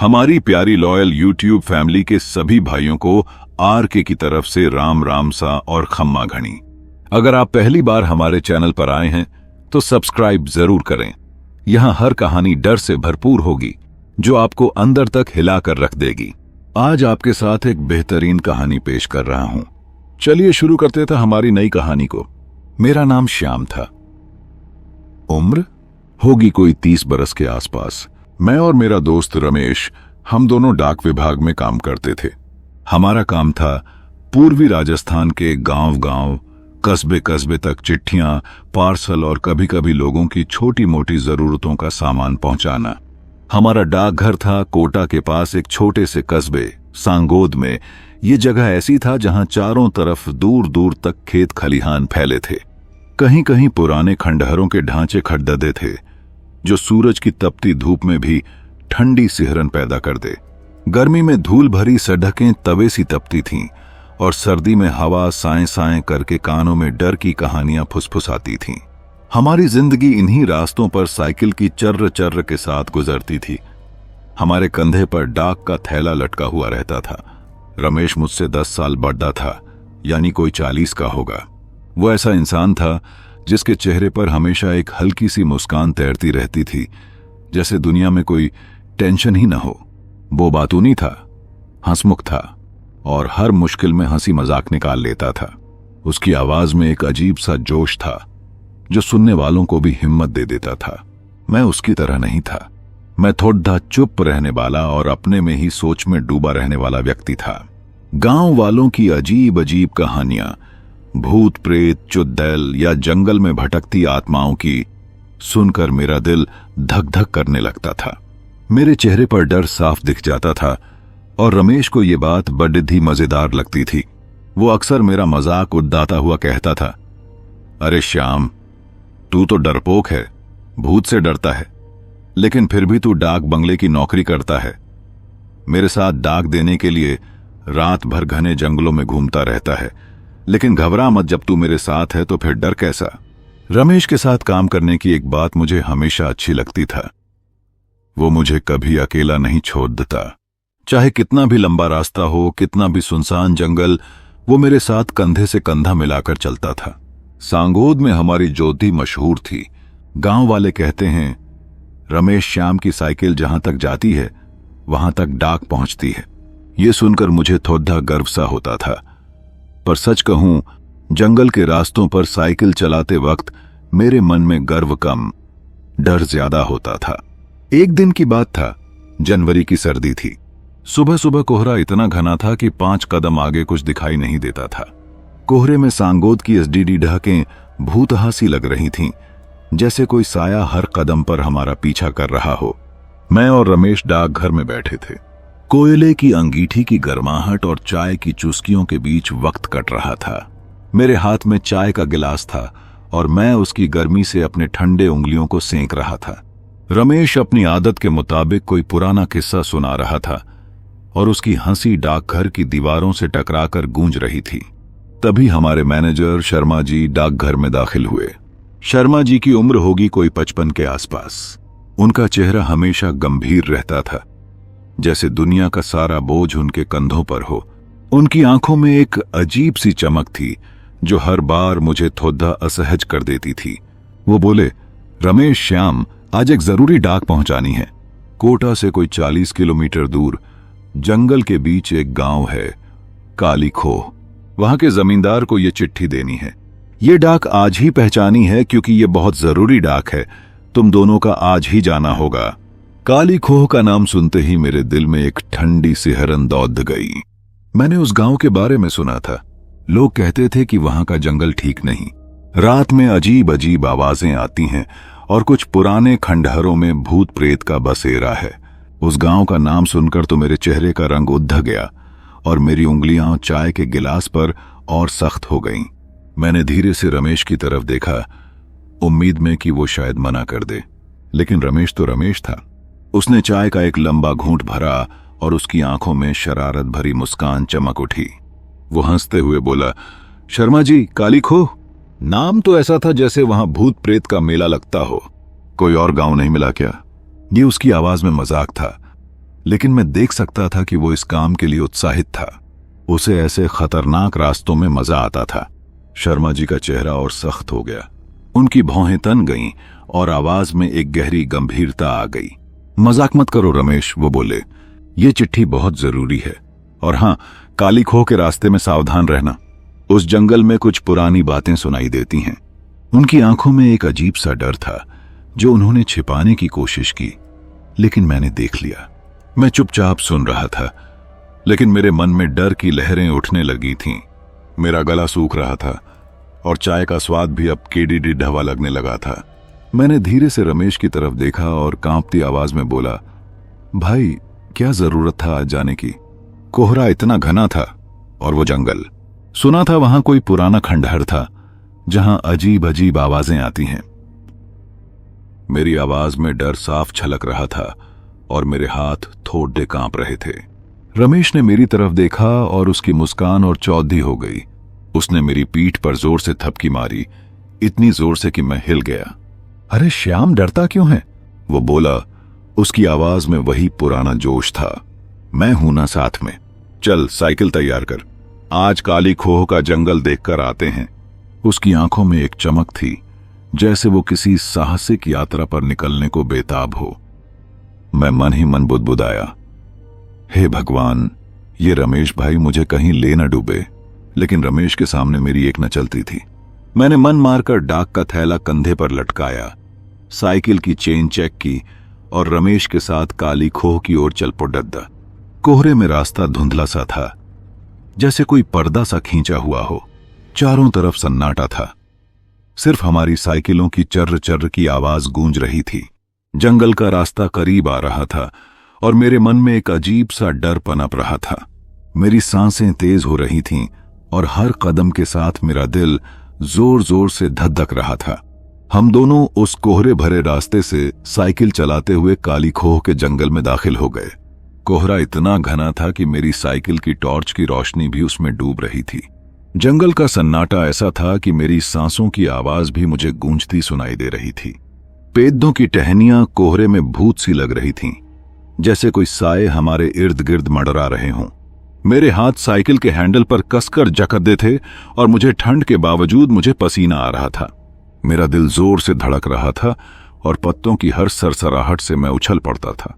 हमारी प्यारी loyal YouTube family के सभी भाइयों को आर.के. की तरफ से राम राम सा और खम्मा घनी। अगर आप पहली बार हमारे चैनल पर आए हैं तो सब्सक्राइब जरूर करें। यहाँ हर कहानी डर से भरपूर होगी जो आपको अंदर तक हिलाकर रख देगी। आज आपके साथ एक बेहतरीन कहानी पेश कर रहा हूं। चलिए शुरू करते थे हमारी नई कहानी को। मेरा नाम श्याम था। उम्र होगी कोई 30 बरस के आसपास। मैं और मेरा दोस्त रमेश, हम दोनों डाक विभाग में काम करते थे। हमारा काम था पूर्वी राजस्थान के गांव-गांव, कस्बे-कस्बे तक चिट्ठियां, पार्सल और कभी-कभी लोगों की छोटी मोटी जरूरतों का सामान पहुंचाना। हमारा डाकघर था कोटा के पास एक छोटे से कस्बे सांगोद में। ये जगह ऐसी था जहां चारों तरफ दूर दूर तक खेत खलिहान फैले थे। कहीं कहीं पुराने खंडहरों के ढांचे खड़ददे थे जो सूरज की तपती धूप में भी ठंडी सिहरन पैदा कर दे। गर्मी में धूल भरी सड़कें तवे सी तपती थीं और सर्दी में हवा साएं साएं करके कानों में डर की कहानियां फुसफुसाती थीं। हमारी जिंदगी इन्हीं रास्तों पर साइकिल की चर्र चर्र के साथ गुजरती थी। हमारे कंधे पर डाक का थैला लटका हुआ रहता था। रमेश मुझसे 10 साल बड़ा था, यानी कोई 40 का होगा। वो ऐसा इंसान था जिसके चेहरे पर हमेशा एक हल्की सी मुस्कान तैरती रहती थी, जैसे दुनिया में कोई टेंशन ही न हो। वो बातूनी था, हंसमुख था और हर मुश्किल में हंसी मजाक निकाल लेता था। उसकी आवाज में एक अजीब सा जोश था जो सुनने वालों को भी हिम्मत दे देता था। मैं उसकी तरह नहीं था। मैं थोड़ा चुप रहने वाला और अपने में ही सोच में डूबा रहने वाला व्यक्ति था। गांव वालों की अजीब अजीब कहानियां, भूत प्रेत, चुड़ैल या जंगल में भटकती आत्माओं की सुनकर मेरा दिल धक धक करने लगता था। मेरे चेहरे पर डर साफ दिख जाता था और रमेश को ये बात बड़ी मजेदार लगती थी। वो अक्सर मेरा मजाक उड़ाता हुआ कहता था, अरे श्याम, तू तो डरपोक है, भूत से डरता है, लेकिन फिर भी तू डाक बंगले की नौकरी करता है। मेरे साथ डाक देने के लिए रात भर घने जंगलों में घूमता रहता है, लेकिन घबरा मत, जब तू मेरे साथ है तो फिर डर कैसा। रमेश के साथ काम करने की एक बात मुझे हमेशा अच्छी लगती था। वो मुझे कभी अकेला नहीं छोड़ देता। चाहे कितना भी लंबा रास्ता हो, कितना भी सुनसान जंगल, वो मेरे साथ कंधे से कंधा मिलाकर चलता था। सांगोद में हमारी ज्योति मशहूर थी। गांव वाले कहते हैं, रमेश श्याम की साइकिल जहां तक जाती है वहां तक डाक पहुंचती है। ये सुनकर मुझे थोड़ा गर्व सा होता था, पर सच कहूं, जंगल के रास्तों पर साइकिल चलाते वक्त मेरे मन में गर्व कम, डर ज्यादा होता था। एक दिन की बात था, जनवरी की सर्दी थी। सुबह सुबह कोहरा इतना घना था कि 5 कदम आगे कुछ दिखाई नहीं देता था। कोहरे में सांगोद की एसडीडी ढाकें भूतहासी लग रही थीं, जैसे कोई साया हर कदम पर हमारा पीछा कर रहा हो। मैं और रमेश डाकघर में बैठे थे। कोयले की अंगीठी की गर्माहट और चाय की चुस्कियों के बीच वक्त कट रहा था। मेरे हाथ में चाय का गिलास था और मैं उसकी गर्मी से अपने ठंडे उंगलियों को सेंक रहा था। रमेश अपनी आदत के मुताबिक कोई पुराना किस्सा सुना रहा था और उसकी हंसी डाकघर की दीवारों से टकराकर गूंज रही थी। तभी हमारे मैनेजर शर्मा जी डाकघर में दाखिल हुए। शर्मा जी की उम्र होगी कोई 55 के आसपास। उनका चेहरा हमेशा गंभीर रहता था, जैसे दुनिया का सारा बोझ उनके कंधों पर हो। उनकी आंखों में एक अजीब सी चमक थी जो हर बार मुझे थोड़ा असहज कर देती थी। वो बोले, रमेश, श्याम, आज एक जरूरी डाक पहुंचानी है। कोटा से कोई 40 किलोमीटर दूर जंगल के बीच एक गांव है, काली खोह। वहां के जमींदार को ये चिट्ठी देनी है। ये डाक आज ही पहचानी है क्योंकि ये बहुत जरूरी डाक है। तुम दोनों का आज ही जाना होगा। काली खोह का नाम सुनते ही मेरे दिल में एक ठंडी सिहरन दौड़ गई। मैंने उस गांव के बारे में सुना था। लोग कहते थे कि वहां का जंगल ठीक नहीं। रात में अजीब अजीब आवाजें आती हैं और कुछ पुराने खंडहरों में भूत प्रेत का बसेरा है। उस गांव का नाम सुनकर तो मेरे चेहरे का रंग उद्ध गया और मेरी उंगलियां चाय के गिलास पर और सख्त हो गईं। मैंने धीरे से रमेश की तरफ देखा, उम्मीद में कि वो शायद मना कर दे, लेकिन रमेश तो रमेश था। उसने चाय का एक लंबा घूंट भरा और उसकी आंखों में शरारत भरी मुस्कान चमक उठी। वो हंसते हुए बोला, शर्मा जी, काली खोह? नाम तो ऐसा था जैसे वहां भूत प्रेत का मेला लगता हो। कोई और गांव नहीं मिला क्या? ये उसकी आवाज में मजाक था, लेकिन मैं देख सकता था कि वो इस काम के लिए उत्साहित था। उसे ऐसे खतरनाक रास्तों में मजा आता था। शर्मा जी का चेहरा और सख्त हो गया। उनकी भौहें तन गईं और आवाज में एक गहरी गंभीरता आ गई। मजाक मत करो रमेश, वो बोले, ये चिट्ठी बहुत जरूरी है। और हाँ, काली खोह के रास्ते में सावधान रहना। उस जंगल में कुछ पुरानी बातें सुनाई देती हैं। उनकी आंखों में एक अजीब सा डर था जो उन्होंने छिपाने की कोशिश की, लेकिन मैंने देख लिया। मैं चुपचाप सुन रहा था, लेकिन मेरे मन में डर की लहरें उठने लगी थीं। मेरा गला सूख रहा था और चाय का स्वाद भी अब केडी ढवा लगने लगा था। मैंने धीरे से रमेश की तरफ देखा और कांपती आवाज में बोला, भाई क्या जरूरत था आज जाने की? कोहरा इतना घना था और वो जंगल। सुना था वहां कोई पुराना खंडहर था जहां अजीब अजीब आवाजें आती हैं। मेरी आवाज में डर साफ छलक रहा था और मेरे हाथ थोड़े कांप रहे थे। रमेश ने मेरी तरफ देखा और उसकी मुस्कान और चौधी हो गई। उसने मेरी पीठ पर जोर से थपकी मारी, इतनी जोर से कि मैं हिल गया। अरे श्याम, डरता क्यों है? वो बोला। उसकी आवाज में वही पुराना जोश था। मैं हूं ना साथ में। चल साइकिल तैयार कर, आज काली खोह का जंगल देखकर आते हैं। उसकी आंखों में एक चमक थी, जैसे वो किसी साहसिक यात्रा पर निकलने को बेताब हो। मैं मन ही मन बुदबुदाया, हे भगवान, ये रमेश भाई मुझे कहीं ले न डूबे। लेकिन रमेश के सामने मेरी एक न चलती थी। मैंने मन मारकर डाक का थैला कंधे पर लटकाया, साइकिल की चेन चेक की और रमेश के साथ काली खोह की ओर चल पड़ा। कोहरे में रास्ता धुंधला सा था, जैसे कोई पर्दा सा खींचा हुआ हो। चारों तरफ सन्नाटा था, सिर्फ हमारी साइकिलों की चर्र चर्र की आवाज गूंज रही थी। जंगल का रास्ता करीब आ रहा था और मेरे मन में एक अजीब सा डर पनप रहा था। मेरी सांसें तेज हो रही थीं और हर कदम के साथ मेरा दिल जोर जोर से धधक रहा था। हम दोनों उस कोहरे भरे रास्ते से साइकिल चलाते हुए काली खोह के जंगल में दाखिल हो गए। कोहरा इतना घना था कि मेरी साइकिल की टॉर्च की रोशनी भी उसमें डूब रही थी। जंगल का सन्नाटा ऐसा था कि मेरी सांसों की आवाज भी मुझे गूंजती सुनाई दे रही थी। पेड़ों की टहनियां कोहरे में भूत सी लग रही थीं, जैसे कोई साए हमारे इर्द गिर्द मंडरा रहे हों। मेरे हाथ साइकिल के हैंडल पर कसकर जकड़े थे और मुझे ठंड के बावजूद मुझे पसीना आ रहा था। मेरा दिल जोर से धड़क रहा था और पत्तों की हर सरसराहट से मैं उछल पड़ता था।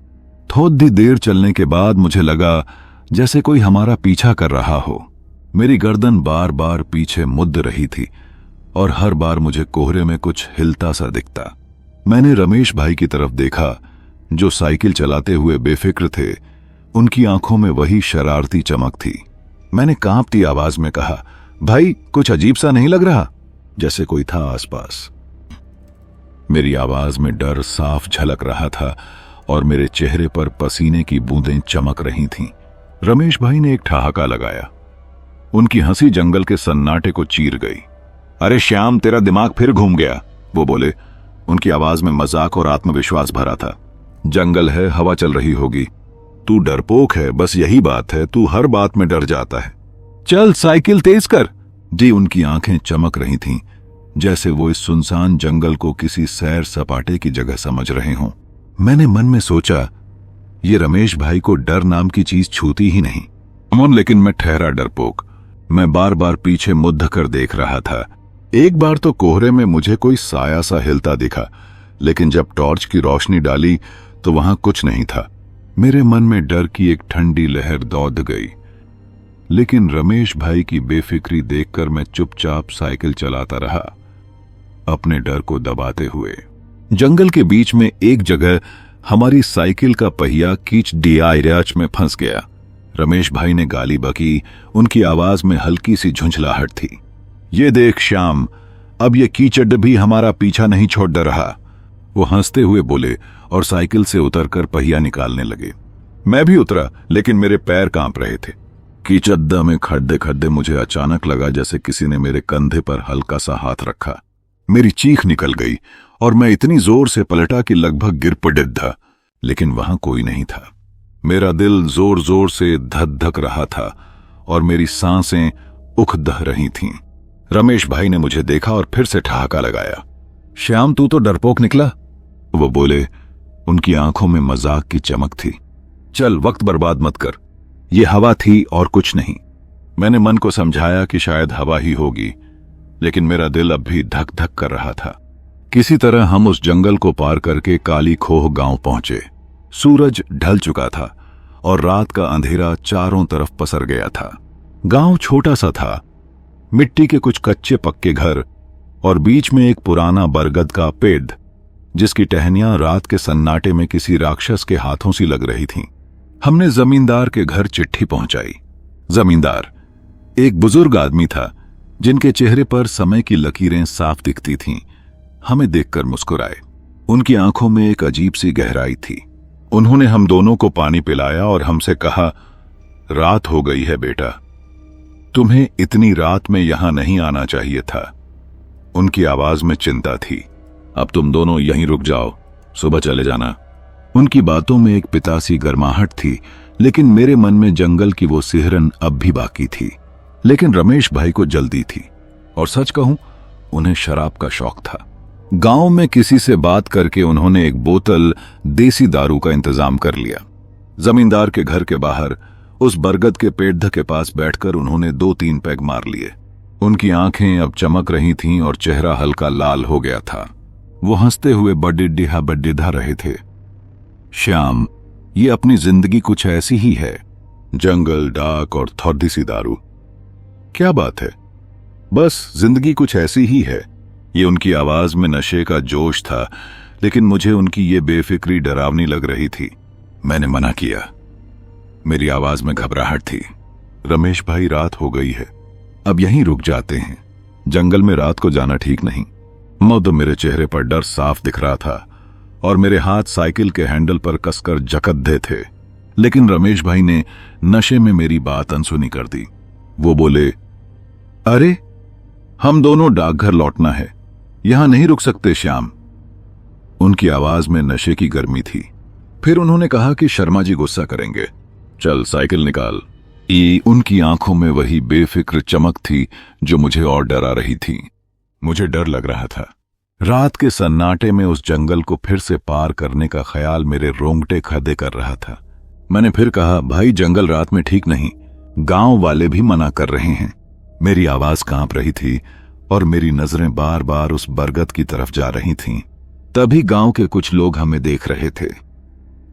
थोड़ी देर चलने के बाद मुझे लगा जैसे कोई हमारा पीछा कर रहा हो। मेरी गर्दन बार बार पीछे मुड़ रही थी और हर बार मुझे कोहरे में कुछ हिलता सा दिखता। मैंने रमेश भाई की तरफ देखा, जो साइकिल चलाते हुए बेफिक्र थे। उनकी आंखों में वही शरारती चमक थी। मैंने कांपती आवाज में कहा, भाई कुछ अजीब सा नहीं लग रहा? जैसे कोई था आसपास। मेरी आवाज में डर साफ झलक रहा था और मेरे चेहरे पर पसीने की बूंदें चमक रही थीं। रमेश भाई ने एक ठहाका लगाया। उनकी हंसी जंगल के सन्नाटे को चीर गई। अरे श्याम, तेरा दिमाग फिर घूम गया, वो बोले। उनकी आवाज में मजाक और आत्मविश्वास भरा था। जंगल है, हवा चल रही होगी। तू डरपोक है, बस यही बात है, तू हर बात में डर जाता है। चल साइकिल तेज कर। जी, उनकी आंखें चमक रही थीं, जैसे वो इस सुनसान जंगल को किसी सैर सपाटे की जगह समझ रहे हों। मैंने मन में सोचा, ये रमेश भाई को डर नाम की चीज छूती ही नहीं। लेकिन मैं ठहरा डरपोक। मैं बार बार पीछे मुद्द कर देख रहा था। एक बार तो कोहरे में मुझे कोई साया सा हिलता दिखा, लेकिन जब टॉर्च की रोशनी डाली तो वहां कुछ नहीं था। मेरे मन में डर की एक ठंडी लहर दौड़ गई, लेकिन रमेश भाई की बेफिक्री देखकर मैं चुपचाप साइकिल चलाता रहा, अपने डर को दबाते हुए। जंगल के बीच में एक जगह हमारी साइकिल का पहिया कीच डियाच में फंस गया। रमेश भाई ने गाली बकी। उनकी आवाज में हल्की सी झुंझलाहट थी। ये देख श्याम, अब ये कीचड़ भी हमारा पीछा नहीं छोड़ रहा, वो हंसते हुए बोले और साइकिल से उतरकर पहिया निकालने लगे। मैं भी उतरा, लेकिन मेरे पैर कांप रहे थे। कीचड़ में खड्डे खड्डे मुझे अचानक लगा जैसे किसी ने मेरे कंधे पर हल्का सा हाथ रखा। मेरी चीख निकल गई और मैं इतनी जोर से पलटा कि लगभग गिर पड़ा, लेकिन वहां कोई नहीं था। मेरा दिल जोर जोर से धक रहा था और मेरी सांसें उख दह रही थीं। रमेश भाई ने मुझे देखा और फिर से ठहाका लगाया। श्याम, तू तो डरपोक निकला, वो बोले। उनकी आंखों में मजाक की चमक थी। चल वक्त बर्बाद मत कर। ये हवा थी और कुछ नहीं। मैंने मन को समझाया कि शायद हवा ही होगी, लेकिन मेरा दिल अब भी धक धक कर रहा था। किसी तरह हम उस जंगल को पार करके काली खोह गांव पहुंचे। सूरज ढल चुका था और रात का अंधेरा चारों तरफ पसर गया था। गांव छोटा सा था, मिट्टी के कुछ कच्चे पक्के घर और बीच में एक पुराना बरगद का पेड़, जिसकी टहनियां रात के सन्नाटे में किसी राक्षस के हाथों सी लग रही थीं। हमने जमींदार के घर चिट्ठी पहुंचाई। जमींदार एक बुजुर्ग आदमी था, जिनके चेहरे पर समय की लकीरें साफ दिखती थीं। हमें देखकर मुस्कुराए। उनकी आंखों में एक अजीब सी गहराई थी। उन्होंने हम दोनों को पानी पिलाया और हमसे कहा, रात हो गई है बेटा, तुम्हें इतनी रात में यहां नहीं आना चाहिए था। उनकी आवाज में चिंता थी। अब तुम दोनों यहीं रुक जाओ, सुबह चले जाना। उनकी बातों में एक पिता सी गर्माहट थी, लेकिन मेरे मन में जंगल की वो सिहरन अब भी बाकी थी। लेकिन रमेश भाई को जल्दी थी, और सच कहूं उन्हें शराब का शौक था। गांव में किसी से बात करके उन्होंने एक बोतल देसी दारू का इंतजाम कर लिया। जमींदार के घर के बाहर उस बरगद के पेड़ के पास बैठकर उन्होंने 2-3 पैग मार लिए। उनकी आंखें अब चमक रही थीं और चेहरा हल्का लाल हो गया था। वो हंसते हुए बड्डिधा रहे थे। श्याम, ये अपनी जिंदगी कुछ ऐसी ही है, जंगल, डाक और थोड़ी सी दारू। क्या बात है, बस जिंदगी कुछ ऐसी ही है। ये उनकी आवाज में नशे का जोश था, लेकिन मुझे उनकी ये बेफिक्री डरावनी लग रही थी। मैंने मना किया। मेरी आवाज में घबराहट थी। रमेश भाई, रात हो गई है, अब यहीं रुक जाते हैं। जंगल में रात को जाना ठीक नहीं। मौत मेरे चेहरे पर डर साफ दिख रहा था और मेरे हाथ साइकिल के हैंडल पर कसकर जकड़े थे। लेकिन रमेश भाई ने नशे में मेरी बात अनसुनी कर दी। वो बोले, अरे हम दोनों डाकघर लौटना है, यहां नहीं रुक सकते श्याम। उनकी आवाज में नशे की गर्मी थी। फिर उन्होंने कहा कि शर्मा जी गुस्सा करेंगे, चल साइकिल निकाल। उनकी आंखों में वही बेफिक्र चमक थी जो मुझे और डरा रही थी। मुझे डर लग रहा था। रात के सन्नाटे में उस जंगल को फिर से पार करने का ख्याल मेरे रोंगटे खड़े कर रहा था। मैंने फिर कहा, भाई जंगल रात में ठीक नहीं, गांव वाले भी मना कर रहे हैं। मेरी आवाज कांप रही थी और मेरी नजरें बार बार उस बरगद की तरफ जा रही थीं। तभी गांव के कुछ लोग हमें देख रहे थे।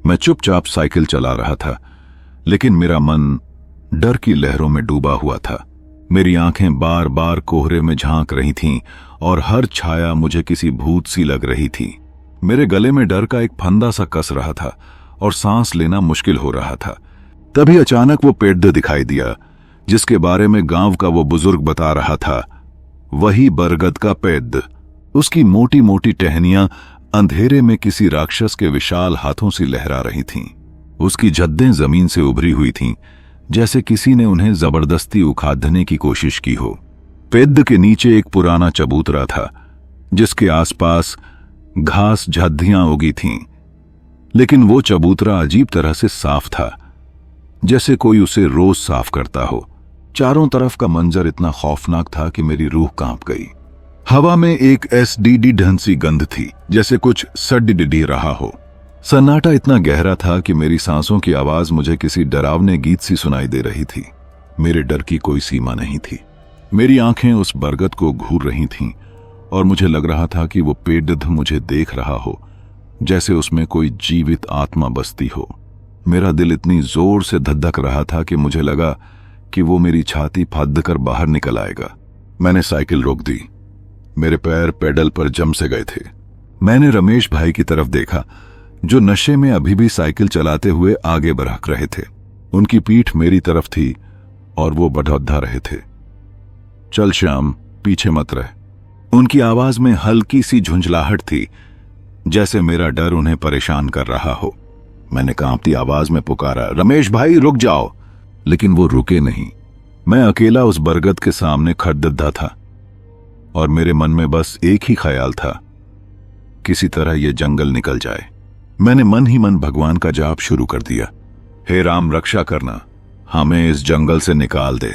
मैं चुपचाप साइकिल चला रहा था, लेकिन मेरा मन डर की लहरों में डूबा हुआ था। मेरी आंखें बार बार कोहरे में झांक रही थीं और हर छाया मुझे किसी भूत सी लग रही थी। मेरे गले में डर का एक फंदा सा कस रहा था और सांस लेना मुश्किल हो रहा था। तभी अचानक वो पेड़ दिखाई दिया, जिसके बारे में गांव का वो बुजुर्ग बता रहा था। वही बरगद का पेड़। उसकी मोटी मोटी टहनियां अंधेरे में किसी राक्षस के विशाल हाथों से लहरा रही थीं। उसकी जद्दें जमीन से उभरी हुई थीं, जैसे किसी ने उन्हें जबरदस्ती उखाड़ने की कोशिश की हो। पेड़ के नीचे एक पुराना चबूतरा था, जिसके आसपास घास झाड़ियां उगी थीं, लेकिन वो चबूतरा अजीब तरह से साफ था, जैसे कोई उसे रोज साफ करता हो। चारों तरफ का मंजर इतना खौफनाक था कि मेरी रूह कांप गई। हवा में एक एसडीडी ढंग सी गंध थी, जैसे कुछ सड्डी रहा हो। सन्नाटा इतना गहरा था कि मेरी सांसों की आवाज मुझे किसी डरावने गीत सी सुनाई दे रही थी। मेरे डर की कोई सीमा नहीं थी। मेरी आंखें उस बरगद को घूर रही थीं और मुझे लग रहा था कि वो पेड़ मुझे देख रहा हो, जैसे उसमें कोई जीवित आत्मा बसती हो। मेरा दिल इतनी जोर से धधक रहा था कि मुझे लगा कि वो मेरी छाती फाड़ कर बाहर निकल आएगा। मैंने साइकिल रोक दी। मेरे पैर पेडल पर जम से गए थे। मैंने रमेश भाई की तरफ देखा, जो नशे में अभी भी साइकिल चलाते हुए आगे बढ़ रहे थे। उनकी पीठ मेरी तरफ थी और वो बढ़ौधा रहे थे। चल श्याम, पीछे मत रह। उनकी आवाज में हल्की सी झुंझलाहट थी, जैसे मेरा डर उन्हें परेशान कर रहा हो। मैंने कांपती आवाज में पुकारा, रमेश भाई रुक जाओ। लेकिन वो रुके नहीं। मैं अकेला उस बरगद के सामने खड़दद्दा था और मेरे मन में बस एक ही ख्याल था, किसी तरह ये जंगल निकल जाए। मैंने मन ही मन भगवान का जाप शुरू कर दिया, हे राम रक्षा करना, हमें इस जंगल से निकाल दे।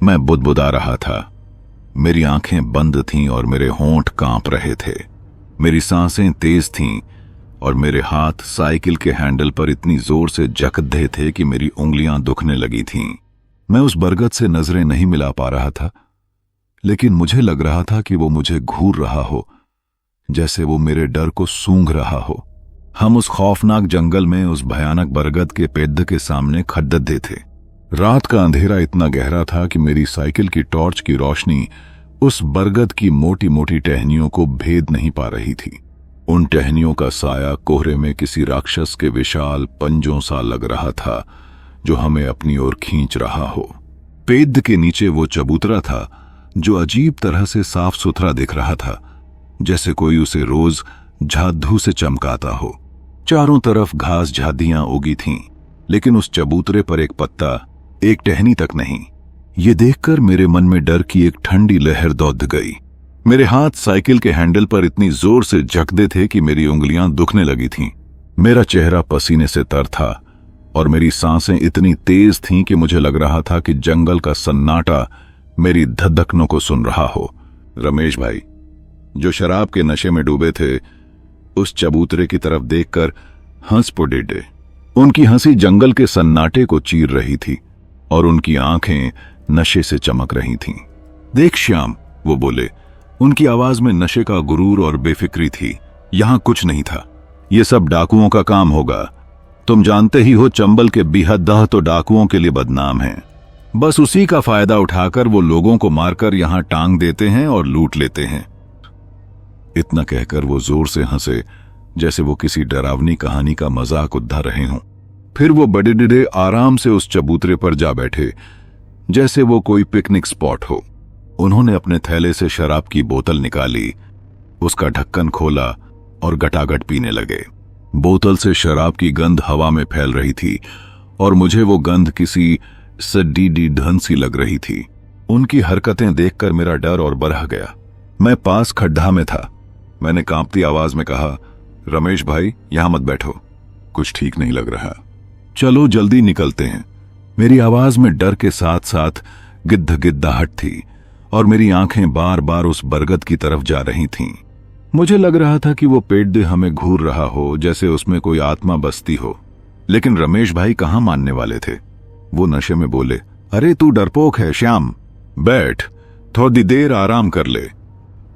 मैं बुदबुदा रहा था। मेरी आंखें बंद थीं और मेरे होंठ कांप रहे थे। मेरी सांसें तेज थीं और मेरे हाथ साइकिल के हैंडल पर इतनी जोर से जकड़े थे कि मेरी उंगलियां दुखने लगी थीं। मैं उस बरगद से नजरें नहीं मिला पा रहा था, लेकिन मुझे लग रहा था कि वो मुझे घूर रहा हो, जैसे वो मेरे डर को सूंघ रहा हो। हम उस खौफनाक जंगल में उस भयानक बरगद के पेड़ के सामने खड़े थे। रात का अंधेरा इतना गहरा था कि मेरी साइकिल की टॉर्च की रोशनी उस बरगद की मोटी मोटी टहनियों को भेद नहीं पा रही थी। उन टहनियों का साया कोहरे में किसी राक्षस के विशाल पंजों सा लग रहा था, जो हमें अपनी ओर खींच रहा हो। पेड़ के नीचे वो चबूतरा था जो अजीब तरह से साफ सुथरा दिख रहा था, जैसे कोई उसे रोज झाधू से चमकाता हो। चारों तरफ घास झादियां उगी थीं, लेकिन उस चबूतरे पर एक पत्ता, एक टहनी तक नहीं। ये देखकर मेरे मन में डर की एक ठंडी लहर दौड़ गई। मेरे हाथ साइकिल के हैंडल पर इतनी जोर से जकड़े थे कि मेरी उंगलियां दुखने लगी थीं। मेरा चेहरा पसीने से तर था और मेरी सांसें इतनी तेज थीं कि मुझे लग रहा था कि जंगल का सन्नाटा मेरी धधकनों को सुन रहा हो। रमेश भाई, जो शराब के नशे में डूबे थे, उस चबूतरे की तरफ देखकर हंस पड़े। उनकी हंसी जंगल के सन्नाटे को चीर रही थी और उनकी आंखें नशे से चमक रही थीं। देख श्याम, वो बोले। उनकी आवाज में नशे का गुरूर और बेफिक्री थी। यहां कुछ नहीं था, ये सब डाकुओं का काम होगा। तुम जानते ही हो, चंबल के बिहद्दह तो डाकुओं के लिए बदनाम है। बस उसी का फायदा उठाकर वो लोगों को मारकर यहां टांग देते हैं और लूट लेते हैं। इतना कहकर वो जोर से हंसे, जैसे वो किसी डरावनी कहानी का मजाक उड़ा रहे हों। फिर वो बड़े आराम से उस चबूतरे पर जा बैठे, जैसे वो कोई पिकनिक स्पॉट हो। उन्होंने अपने थैले से शराब की बोतल निकाली, उसका ढक्कन खोला और गटागट पीने लगे। बोतल से शराब की गंध हवा में फैल रही थी और मुझे वो गंध किसी सडीडी ढंग सी लग रही थी। उनकी हरकतें देखकर मेरा डर और बढ़ गया। मैं पास खड्डा में था। मैंने कांपती आवाज में कहा, रमेश भाई, यहां मत बैठो, कुछ ठीक नहीं लग रहा, चलो जल्दी निकलते हैं। मेरी आवाज में डर के साथ साथ गिद्धाहट थी और मेरी आंखें बार बार उस बरगद की तरफ जा रही थीं। मुझे लग रहा था कि वो पेड़ हमें घूर रहा हो, जैसे उसमें कोई आत्मा बसती हो। लेकिन रमेश भाई कहां मानने वाले थे। वो नशे में बोले, अरे तू डरपोक है श्याम, बैठ, थोड़ी देर आराम कर ले।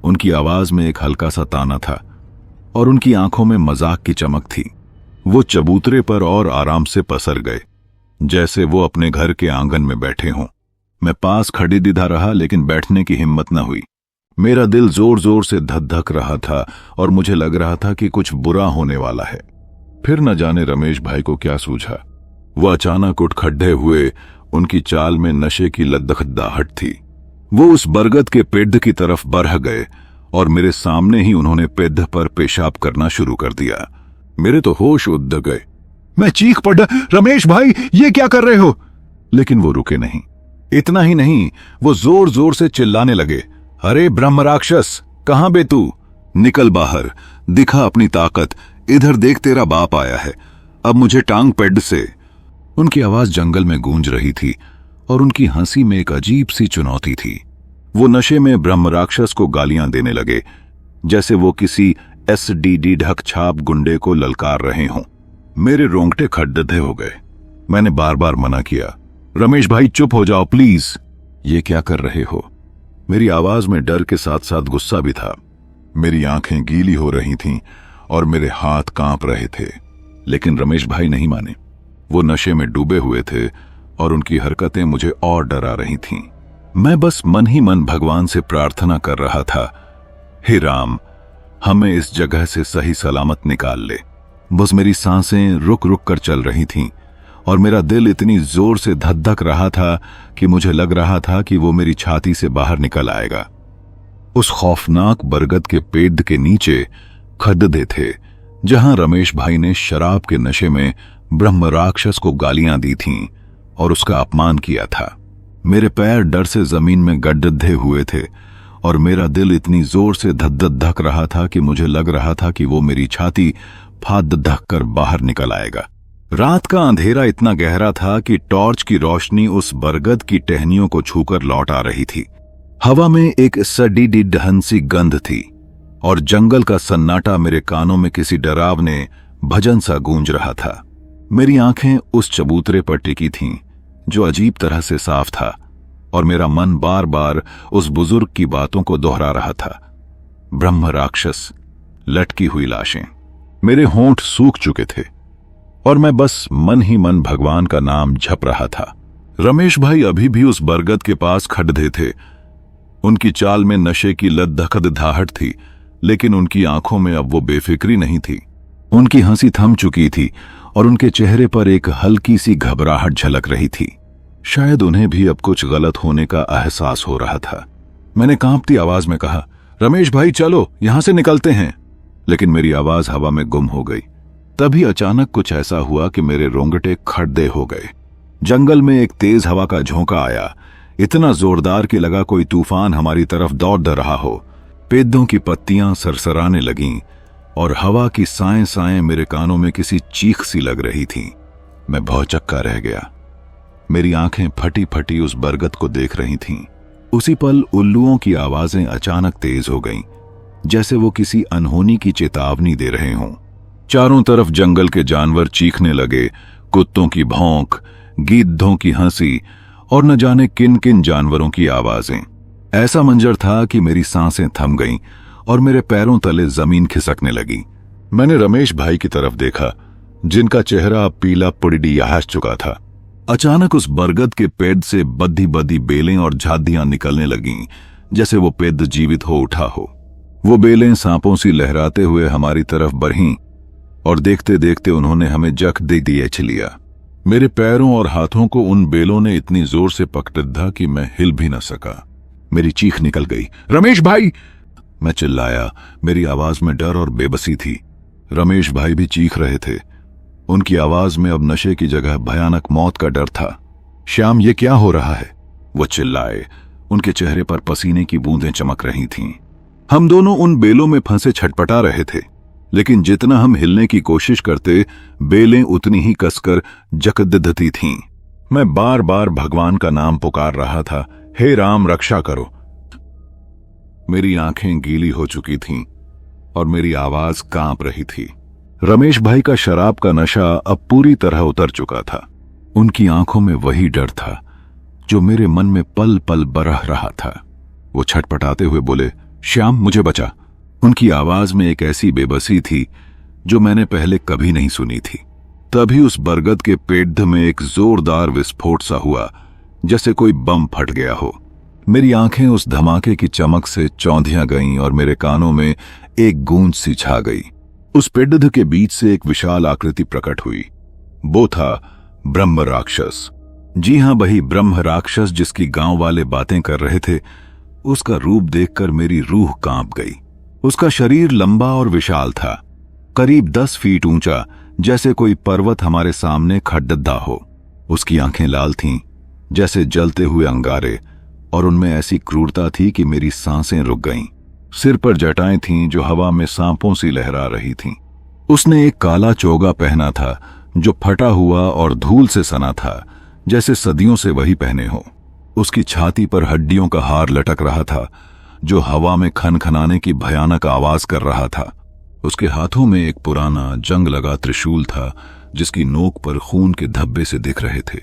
उनकी आवाज में एक हल्का सा ताना था और उनकी आंखों में मजाक की चमक थी। वो चबूतरे पर और आराम से पसर गए, जैसे वो अपने घर के आंगन में बैठे हों। मैं पास खड़ी दिधा रहा, लेकिन बैठने की हिम्मत न हुई। मेरा दिल जोर जोर से धक रहा था और मुझे लग रहा था कि कुछ बुरा होने वाला है। फिर न जाने रमेश भाई को क्या सूझा, वो अचानक उठ खड़े हुए। उनकी चाल में नशे की लद्दखदाहट थी। वो उस बरगद के पेड़ की तरफ बढ़ गए और मेरे सामने ही उन्होंने पेड़ पर पेशाब करना शुरू कर दिया। मेरे तो होश उड़ गए। मैं चीख पड़ा, रमेश भाई, ये क्या कर रहे हो? लेकिन वो रुके नहीं। इतना ही नहीं, वो जोर जोर से चिल्लाने लगे, अरे ब्रह्म राक्षस, कहां बे तू? निकल बाहर, दिखा अपनी ताकत, इधर देख तेरा बाप आया है, अब मुझे टांग पेड़ से। उनकी आवाज जंगल में गूंज रही थी और उनकी हंसी में एक अजीब सी चुनौती थी। वो नशे में ब्रह्म राक्षस को गालियां देने लगे, जैसे वो किसी एसडीडी ढक छाप गुंडे को ललकार रहे हों। मेरे रोंगटे खड़े हो गए। मैंने बार बार मना किया, रमेश भाई चुप हो जाओ प्लीज। ये क्या कर रहे हो? मेरी आवाज में डर के साथ साथ गुस्सा भी था। मेरी आंखें गीली हो रही थीं और मेरे हाथ कांप रहे थे। लेकिन रमेश भाई नहीं माने। वो नशे में डूबे हुए थे और उनकी हरकतें मुझे और डरा रही थीं। मैं बस मन ही मन भगवान से प्रार्थना कर रहा था, हे राम, हमें इस जगह से सही सलामत निकाल ले। बस मेरी सांसें रुक रुक कर चल रही थीं और मेरा दिल इतनी जोर से धक रहा था कि मुझे लग रहा था कि वो मेरी छाती से बाहर निकल आएगा। उस खौफनाक बरगद के पेड़ के नीचे खड्डे थे, जहां रमेश भाई ने शराब के नशे में ब्रह्म राक्षस को गालियां दी थीं और उसका अपमान किया था। मेरे पैर डर से जमीन में गड्ढे हुए थे और मेरा दिल इतनी जोर से धक रहा था कि मुझे लग रहा था कि वो मेरी छाती फाड़ धक कर बाहर निकल आएगा। रात का अंधेरा इतना गहरा था कि टॉर्च की रोशनी उस बरगद की टहनियों को छूकर लौट आ रही थी। हवा में एक सडीडी हंसी गंध थी, और जंगल का सन्नाटा मेरे कानों में किसी डरावने भजन सा गूंज रहा था। मेरी आंखें उस चबूतरे पर टिकी थीं जो अजीब तरह से साफ था, और मेरा मन बार बार उस बुजुर्ग की बातों को दोहरा रहा था। ब्रह्म राक्षस, लटकी हुई लाशें। मेरे होंठ सूख चुके थे और मैं बस मन ही मन भगवान का नाम जप रहा था। रमेश भाई अभी भी उस बरगद के पास खड़े थे। उनकी चाल में नशे की लद्दखद धाहट थी, लेकिन उनकी आंखों में अब वो बेफिक्री नहीं थी। उनकी हंसी थम चुकी थी और उनके चेहरे पर एक हल्की सी घबराहट झलक रही थी। शायद उन्हें भी अब कुछ गलत होने का एहसास हो रहा था। मैंने कांपती आवाज में कहा, रमेश भाई चलो, यहां से निकलते हैं। लेकिन मेरी आवाज हवा में गुम हो गई। तभी अचानक कुछ ऐसा हुआ कि मेरे रोंगटे खड़े हो गए। जंगल में एक तेज हवा का झोंका आया, इतना जोरदार कि लगा कोई तूफान हमारी तरफ दौड़ रहा हो। पेड़ों की पत्तियां सरसराने लगीं और हवा की साएं साएं मेरे कानों में किसी चीख सी लग रही थी। मैं भौचक्का रह गया। मेरी आंखें फटी फटी उस बरगद को देख रही थीं। उसी पल उल्लुओं की आवाजें अचानक तेज हो गईं, जैसे वो किसी अनहोनी की चेतावनी दे रहे हों। चारों तरफ जंगल के जानवर चीखने लगे, कुत्तों की भौंक, गीदड़ों की हंसी और न जाने किन किन जानवरों की आवाजें। ऐसा मंजर था कि मेरी सांसें थम गईं और मेरे पैरों तले जमीन खिसकने लगी। मैंने रमेश भाई की तरफ देखा, जिनका चेहरा अब पीला पुड़ियाहस चुका था। अचानक उस बरगद के पेड़ से बद्धी बद्धी बेलें और झादियां निकलने लगीं, जैसे वो पेड़ जीवित हो उठा हो। वो बेलें सांपों सी लहराते हुए हमारी तरफ बढ़ीं और देखते देखते उन्होंने हमें जख दे दिए लिया। मेरे पैरों और हाथों को उन बेलों ने इतनी जोर से पकड़ धा कि मैं हिल भी न सका। मेरी चीख निकल गई, रमेश भाई! मैं चिल्लाया। मेरी आवाज में डर और बेबसी थी। रमेश भाई भी चीख रहे थे। उनकी आवाज में अब नशे की जगह भयानक मौत का डर था। श्याम, ये क्या हो रहा है? वो चिल्लाए। उनके चेहरे पर पसीने की बूंदें चमक रही थीं। हम दोनों उन बेलों में फंसे छटपटा रहे थे, लेकिन जितना हम हिलने की कोशिश करते, बेलें उतनी ही कसकर जकदधती थीं। मैं बार बार भगवान का नाम पुकार रहा था, हे राम, रक्षा करो। मेरी आंखें गीली हो चुकी थीं और मेरी आवाज कांप रही थी। रमेश भाई का शराब का नशा अब पूरी तरह उतर चुका था। उनकी आंखों में वही डर था जो मेरे मन में पल पल बरह रहा था। वो छटपटाते हुए बोले, श्याम, मुझे बचा। उनकी आवाज में एक ऐसी बेबसी थी जो मैंने पहले कभी नहीं सुनी थी। तभी उस बरगद के पेड़ में एक जोरदार विस्फोट सा हुआ, जैसे कोई बम फट गया हो। मेरी आंखें उस धमाके की चमक से चौंधियां गईं और मेरे कानों में एक गूंज सी छा गई। उस पेड़ के बीच से एक विशाल आकृति प्रकट हुई। वो था ब्रह्म राक्षस। जी हां, वही ब्रह्म राक्षस जिसकी गांव वाले बातें कर रहे थे। उसका रूप देखकर मेरी रूह कांप गई। उसका शरीर लंबा और विशाल था, करीब 10 फीट ऊंचा, जैसे कोई पर्वत हमारे सामने खड़दा हो। उसकी आंखें लाल थीं, जैसे जलते हुए अंगारे, और उनमें ऐसी क्रूरता थी कि मेरी सांसें रुक गईं। सिर पर जटाएं थीं जो हवा में सांपों सी लहरा रही थीं। उसने एक काला चोगा पहना था जो फटा हुआ और धूल से सना था, जैसे सदियों से वही पहने हो। उसकी छाती पर हड्डियों का हार लटक रहा था जो हवा में खनखनाने की भयानक आवाज कर रहा था। उसके हाथों में एक पुराना जंग लगा त्रिशूल था जिसकी नोक पर खून के धब्बे से दिख रहे थे।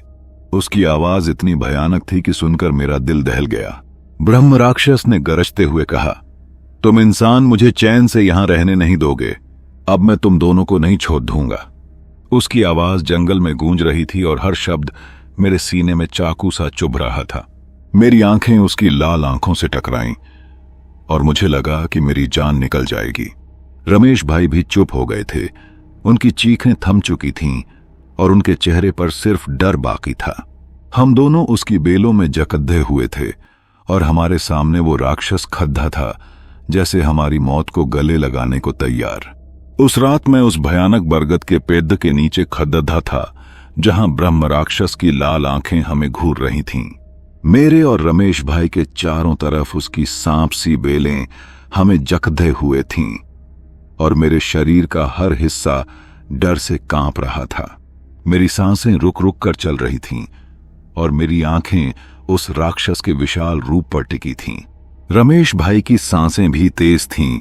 उसकी आवाज इतनी भयानक थी कि सुनकर मेरा दिल दहल गया। ब्रह्म राक्षस ने गरजते हुए कहा, तुम इंसान मुझे चैन से यहां रहने नहीं दोगे। अब मैं तुम दोनों को नहीं छोड़ दूंगा। उसकी आवाज जंगल में गूंज रही थी और हर शब्द मेरे सीने में चाकू सा चुभ रहा था। मेरी आंखें उसकी लाल आंखों से टकराईं और मुझे लगा कि मेरी जान निकल जाएगी। रमेश भाई भी चुप हो गए थे। उनकी चीखें थम चुकी थीं और उनके चेहरे पर सिर्फ डर बाकी था। हम दोनों उसकी बेलों में जकद्दे हुए थे और हमारे सामने वो राक्षस खड़ा था, जैसे हमारी मौत को गले लगाने को तैयार। उस रात मैं उस भयानक बरगद के पेड़ के नीचे खड़ा था जहां ब्रह्म राक्षस की लाल आंखें हमें घूर रही थीं। मेरे और रमेश भाई के चारों तरफ उसकी सांप सी बेलें हमें जकदे हुए थीं और मेरे शरीर का हर हिस्सा डर से कांप रहा था। मेरी सांसें रुक रुक कर चल रही थीं और मेरी आंखें उस राक्षस के विशाल रूप पर टिकी थीं। रमेश भाई की सांसें भी तेज थीं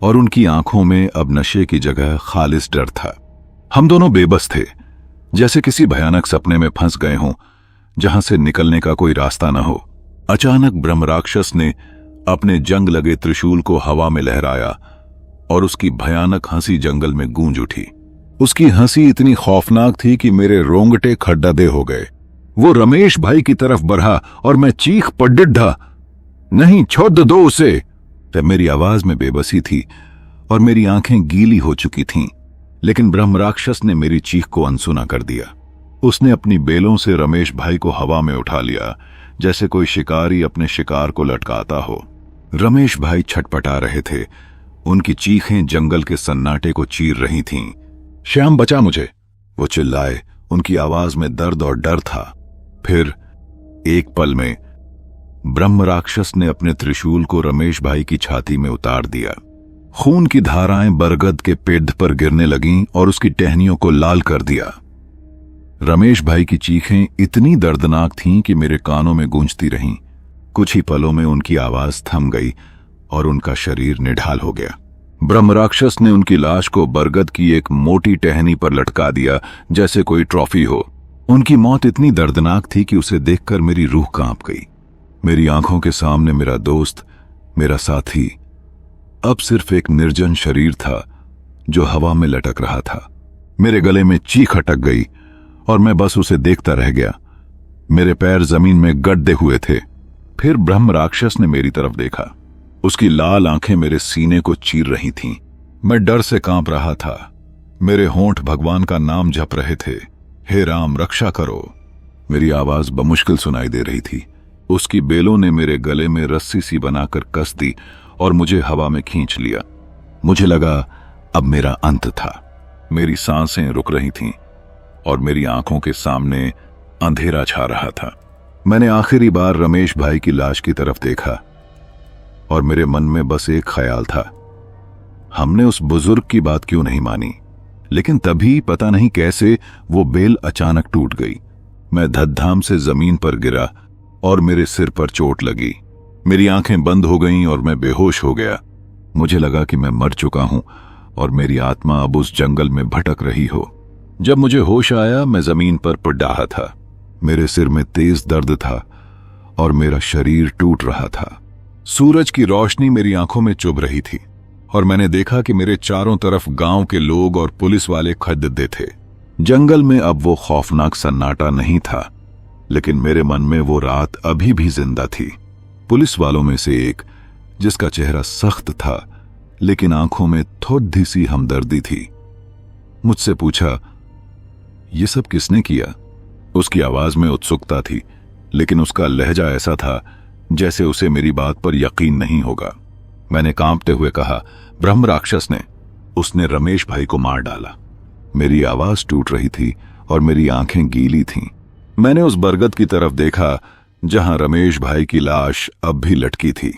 और उनकी आंखों में अब नशे की जगह खालिस डर था। हम दोनों बेबस थे, जैसे किसी भयानक सपने में फंस गए हों जहां से निकलने का कोई रास्ता न हो। अचानक ब्रह्म राक्षस ने अपने जंग लगे त्रिशूल को हवा में लहराया और उसकी भयानक हंसी जंगल में गूंज उठी। उसकी हंसी इतनी खौफनाक थी कि मेरे रोंगटे खड्डे हो गए। वो रमेश भाई की तरफ बढ़ा और मैं चीख पड़, नहीं, छोड़ दो उसे। तब मेरी आवाज में बेबसी थी और मेरी आंखें गीली हो चुकी थीं, लेकिन ब्रह्म राक्षस ने मेरी चीख को अनसुना कर दिया। उसने अपनी बेलों से रमेश भाई को हवा में उठा लिया, जैसे कोई शिकारी अपने शिकार को लटकाता हो। रमेश भाई छटपटा रहे थे, उनकी चीखें जंगल के सन्नाटे को चीर रही थीं। श्याम, बचा मुझे, वो चिल्लाए। उनकी आवाज में दर्द और डर था। फिर एक पल में ब्रह्म राक्षस ने अपने त्रिशूल को रमेश भाई की छाती में उतार दिया। खून की धाराएं बरगद के पेड़ पर गिरने लगीं और उसकी टहनियों को लाल कर दिया। रमेश भाई की चीखें इतनी दर्दनाक थीं कि मेरे कानों में गूंजती रहीं। कुछ ही पलों में उनकी आवाज थम गई और उनका शरीर निढाल हो गया। ब्रह्म राक्षस ने उनकी लाश को बरगद की एक मोटी टहनी पर लटका दिया, जैसे कोई ट्रॉफी हो। उनकी मौत इतनी दर्दनाक थी कि उसे देखकर मेरी रूह कांप गई। मेरी आंखों के सामने मेरा दोस्त, मेरा साथी, अब सिर्फ एक निर्जन शरीर था जो हवा में लटक रहा था। मेरे गले में चीख अटक गई और मैं बस उसे देखता रह गया। मेरे पैर जमीन में गड्ढे हुए थे। फिर ब्रह्म राक्षस ने मेरी तरफ देखा। उसकी लाल आंखें मेरे सीने को चीर रही थीं। मैं डर से कांप रहा था। मेरे होंठ भगवान का नाम जप रहे थे। हे राम, रक्षा करो। मेरी आवाज बमुश्किल सुनाई दे रही थी। उसकी बेलों ने मेरे गले में रस्सी सी बनाकर कस दी और मुझे हवा में खींच लिया। मुझे लगा अब मेरा अंत था। मेरी सांसें रुक रही थीं और मेरी आंखों के सामने अंधेरा छा रहा था। मैंने आखिरी बार रमेश भाई की लाश की तरफ देखा और मेरे मन में बस एक ख्याल था, हमने उस बुजुर्ग की बात क्यों नहीं मानी। लेकिन तभी पता नहीं कैसे वो बेल अचानक टूट गई। मैं धड़ाम से जमीन पर गिरा और मेरे सिर पर चोट लगी। मेरी आंखें बंद हो गईं और मैं बेहोश हो गया। मुझे लगा कि मैं मर चुका हूं और मेरी आत्मा अब उस जंगल में भटक रही हो। जब मुझे होश आया, मैं जमीन पर पड़ा था। मेरे सिर में तेज दर्द था और मेरा शरीर टूट रहा था। सूरज की रोशनी मेरी आंखों में चुभ रही थी और मैंने देखा कि मेरे चारों तरफ गांव के लोग और पुलिस वाले खड़े थे। जंगल में अब वो खौफनाक सन्नाटा नहीं था, लेकिन मेरे मन में वो रात अभी भी जिंदा थी। पुलिस वालों में से एक, जिसका चेहरा सख्त था लेकिन आंखों में थोड़ी सी हमदर्दी थी, मुझसे पूछा, ये सब किसने किया? उसकी आवाज में उत्सुकता थी, लेकिन उसका लहजा ऐसा था जैसे उसे मेरी बात पर यकीन नहीं होगा। मैंने कांपते हुए कहा, ब्रह्म राक्षस ने, उसने रमेश भाई को मार डाला। मेरी आवाज टूट रही थी और मेरी आंखें गीली थीं। मैंने उस बरगद की तरफ देखा जहां रमेश भाई की लाश अब भी लटकी थी।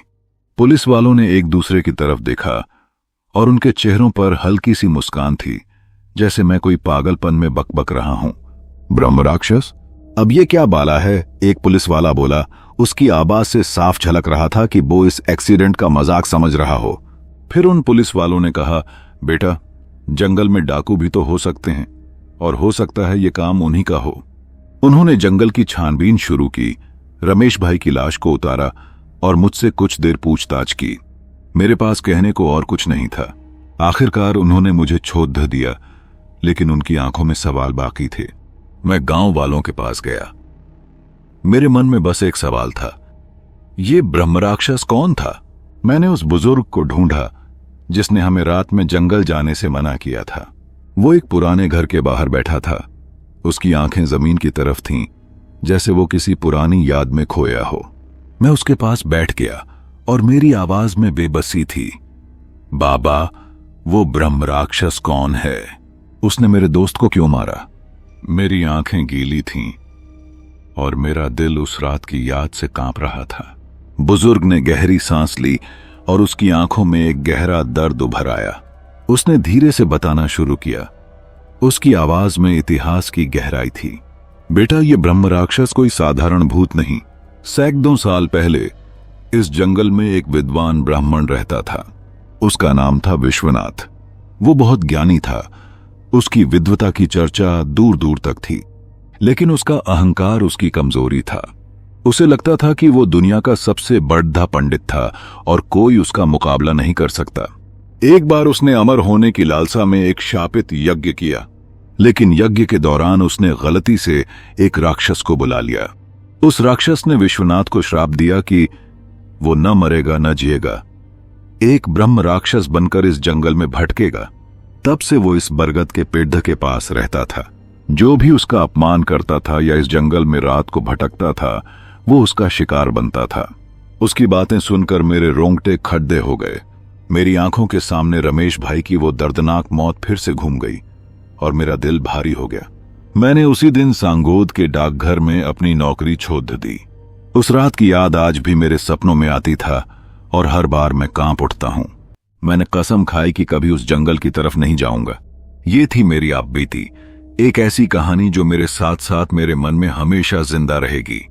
पुलिस वालों ने एक दूसरे की तरफ देखा और उनके चेहरों पर हल्की सी मुस्कान थी, जैसे मैं कोई पागलपन में बकबक रहा हूं। ब्रह्म राक्षस, अब ये क्या बाला है? एक पुलिस वाला बोला। उसकी आवाज से साफ झलक रहा था कि वो इस एक्सीडेंट का मजाक समझ रहा हो। फिर उन पुलिस वालों ने कहा, बेटा, जंगल में डाकू भी तो हो सकते हैं और हो सकता है ये काम उन्हीं का हो। उन्होंने जंगल की छानबीन शुरू की, रमेश भाई की लाश को उतारा और मुझसे कुछ देर पूछताछ की। मेरे पास कहने को और कुछ नहीं था। आखिरकार उन्होंने मुझे छोड़ दिया, लेकिन उनकी आंखों में सवाल बाकी थे। मैं गांव वालों के पास गया। मेरे मन में बस एक सवाल था, ये ब्रह्म राक्षस कौन था? मैंने उस बुजुर्ग को ढूंढा जिसने हमें रात में जंगल जाने से मना किया था। वो एक पुराने घर के बाहर बैठा था। उसकी आंखें जमीन की तरफ थीं, जैसे वो किसी पुरानी याद में खोया हो। मैं उसके पास बैठ गया और मेरी आवाज में बेबसी थी, बाबा, वो ब्रह्म राक्षस कौन है? उसने मेरे दोस्त को क्यों मारा? मेरी आंखें गीली थीं और मेरा दिल उस रात की याद से कांप रहा था। बुजुर्ग ने गहरी सांस ली और उसकी आंखों में एक गहरा दर्द उभर आया। उसने धीरे से बताना शुरू किया। उसकी आवाज में इतिहास की गहराई थी। बेटा, ये ब्रह्म राक्षस कोई साधारण भूत नहीं। सैकड़ों साल पहले इस जंगल में एक विद्वान ब्राह्मण रहता था। उसका नाम था विश्वनाथ। वो बहुत ज्ञानी था। उसकी विद्वता की चर्चा दूर दूर तक थी, लेकिन उसका अहंकार उसकी कमजोरी था। उसे लगता था कि वो दुनिया का सबसे बड़ा पंडित था और कोई उसका मुकाबला नहीं कर सकता। एक बार उसने अमर होने की लालसा में एक शापित यज्ञ किया, लेकिन यज्ञ के दौरान उसने गलती से एक राक्षस को बुला लिया। उस राक्षस ने विश्वनाथ को श्राप दिया कि वो न मरेगा न जिएगा, एक ब्रह्म राक्षस बनकर इस जंगल में भटकेगा। तब से वो इस बरगद के पेड़ के पास रहता था। जो भी उसका अपमान करता था या इस जंगल में रात को भटकता था, वो उसका शिकार बनता था। उसकी बातें सुनकर मेरे रोंगटे खड़े हो गए। मेरी आंखों के सामने रमेश भाई की वो दर्दनाक मौत फिर से घूम गई और मेरा दिल भारी हो गया। मैंने उसी दिन सांगोद के डाकघर में अपनी नौकरी छोड़ दी। उस रात की याद आज भी मेरे सपनों में आती था और हर बार मैं कांप उठता हूं। मैंने कसम खाई कि कभी उस जंगल की तरफ नहीं जाऊंगा। ये थी मेरी आप बीती, एक ऐसी कहानी जो मेरे साथ साथ मेरे मन में हमेशा जिंदा रहेगी।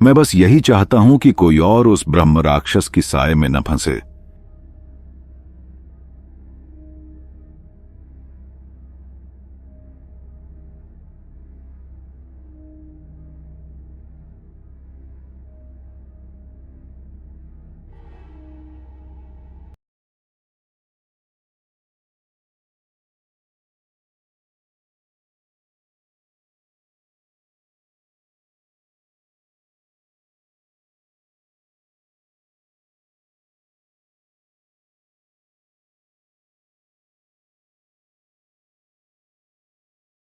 मैं बस यही चाहता हूं कि कोई और उस ब्रह्म राक्षस की साए में न फंसे।